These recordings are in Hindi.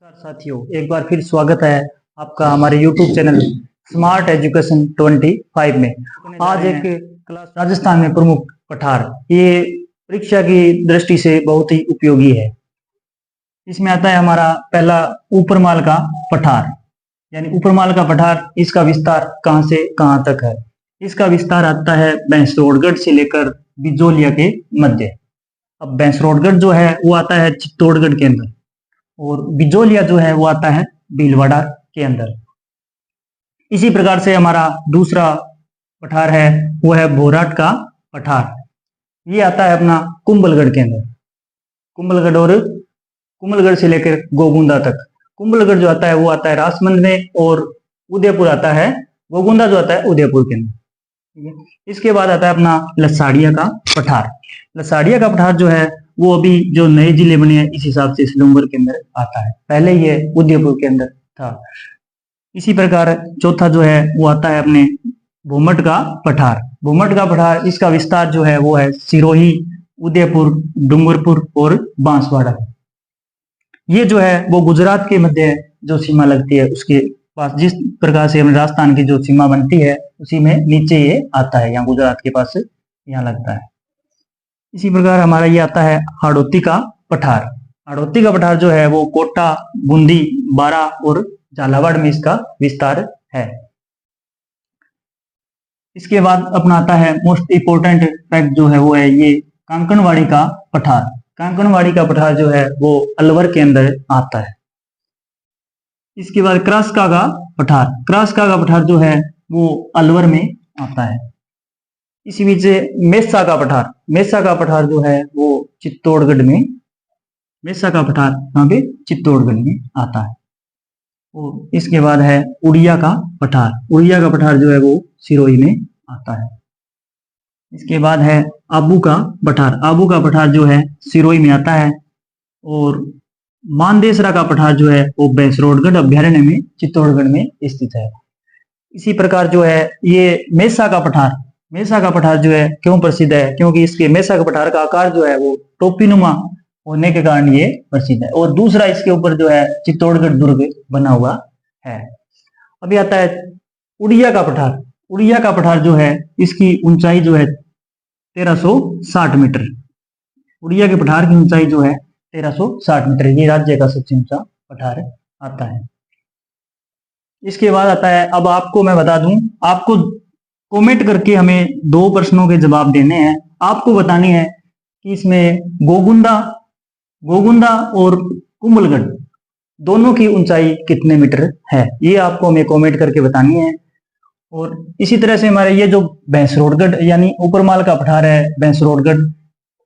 नमस्कार साथियों, एक बार फिर स्वागत है आपका हमारे YouTube चैनल स्मार्ट एजुकेशन 25 में। आज एक क्लास राजस्थान में प्रमुख पठार, ये परीक्षा की दृष्टि से बहुत ही उपयोगी है। इसमें आता है हमारा पहला ऊपरमाल का पठार, यानी ऊपरमाल का पठार। इसका विस्तार कहां से कहां तक है? इसका विस्तार आता है भैंसरोडगढ़ से लेकर बिजोलिया के मध्य। अब भैंसरोडगढ़ जो है वो आता है चित्तौड़गढ़ के अंदर, और बिजोलिया जो है वो आता है भीलवाड़ा के अंदर। इसी प्रकार से हमारा दूसरा पठार है वो है भोराट का पठार। ये आता है अपना कुंभलगढ़ के अंदर। कुंभलगढ़ और कुंभलगढ़ से लेकर गोगुंदा तक। कुंभलगढ़ जो आता है वो आता है राजमंद में, और उदयपुर आता है, गोगुंदा जो आता है उदयपुर के अंदर। ठीक है। इसके बाद आता है अपना लसाड़िया का पठार। लसाड़िया का पठार जो है वो अभी जो नए जिले बने हैं इस हिसाब से सिलंबर के अंदर आता है, पहले ये उदयपुर के अंदर था। इसी प्रकार चौथा जो है वो आता है अपने भूमट का पठार। भूमट का पठार, इसका विस्तार जो है वो है सिरोही, उदयपुर, डूंगरपुर और बांसवाड़ा। ये जो है वो गुजरात के मध्य जो सीमा लगती है उसके पास, जिस प्रकार से हमें राजस्थान की जो सीमा बनती है उसी में नीचे ये आता है, यहाँ गुजरात के पास यहाँ लगता है। इसी प्रकार हमारा ये आता है हाड़ौती का पठार। हाड़ौती का पठार जो है वो कोटा, बूंदी, बारा और झालावाड़ में इसका विस्तार है। इसके बाद अपना आता है मोस्ट इंपोर्टेंट फैक्ट जो है वो है ये कांकणवाड़ी का पठार। कांकणवाड़ी का पठार जो है वो अलवर के अंदर आता है। इसके बाद क्रास्का का पठार। क्रास्का का पठार जो है वो अलवर में आता है। इसी बीच मेसा का पठार। मेसा का पठार जो है वो चित्तौड़गढ़ में, मेसा का पठार यहाँ पे चित्तौड़गढ़ में आता है। और इसके बाद है उड़िया का पठार। उड़िया का पठार जो है वो सिरोही में आता है। इसके बाद है आबू का पठार। आबू का पठार जो है सिरोही में आता है। और मानदेसरा का पठार जो है वो भैंसरोडगढ़ अभ्यारण्य में चित्तौड़गढ़ में स्थित है। इसी प्रकार जो है ये मेसा का पठार, मेसा का पठार जो है क्यों प्रसिद्ध है? क्योंकि इसके मेसा का पठार का आकार जो है वो टोपीनुमा होने के कारण ये प्रसिद्ध है। और दूसरा इसके ऊपर जो है चित्तौड़गढ़ दुर्ग बना हुआ है। अभी आता है उड़िया का पठार। उड़िया का पठार जो है इसकी ऊंचाई जो है 1360 मीटर। उड़िया के पठार की ऊंचाई जो है 1360 मीटर। ये राज्य का सबसे ऊंचा पठार आता है। इसके बाद आता है, अब आपको मैं बता दूं, आपको कमेंट करके हमें 2 प्रश्नों के जवाब देने हैं। आपको बतानी है कि इसमें गोगुंदा और कुंभलगढ़ दोनों की ऊंचाई कितने मीटर है, ये आपको हमें कमेंट करके बतानी है। और इसी तरह से हमारे ये जो भैंसरोडगढ़ यानी ऊपरमाल का पठार है, भैंसरोडगढ़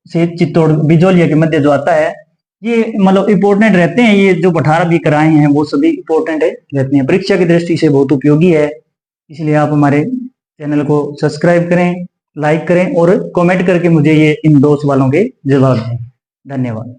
से चित्तौड़ बिजोलिया के मध्य जो आता है, ये मतलब इंपॉर्टेंट रहते हैं। ये जो पठार भी कराए हैं वो सभी इंपॉर्टेंट रहते हैं, परीक्षा की दृष्टि से बहुत उपयोगी है। इसलिए आप हमारे चैनल को सब्सक्राइब करें, लाइक करें और कमेंट करके मुझे ये इन 2 सवालों के जवाब दें। धन्यवाद।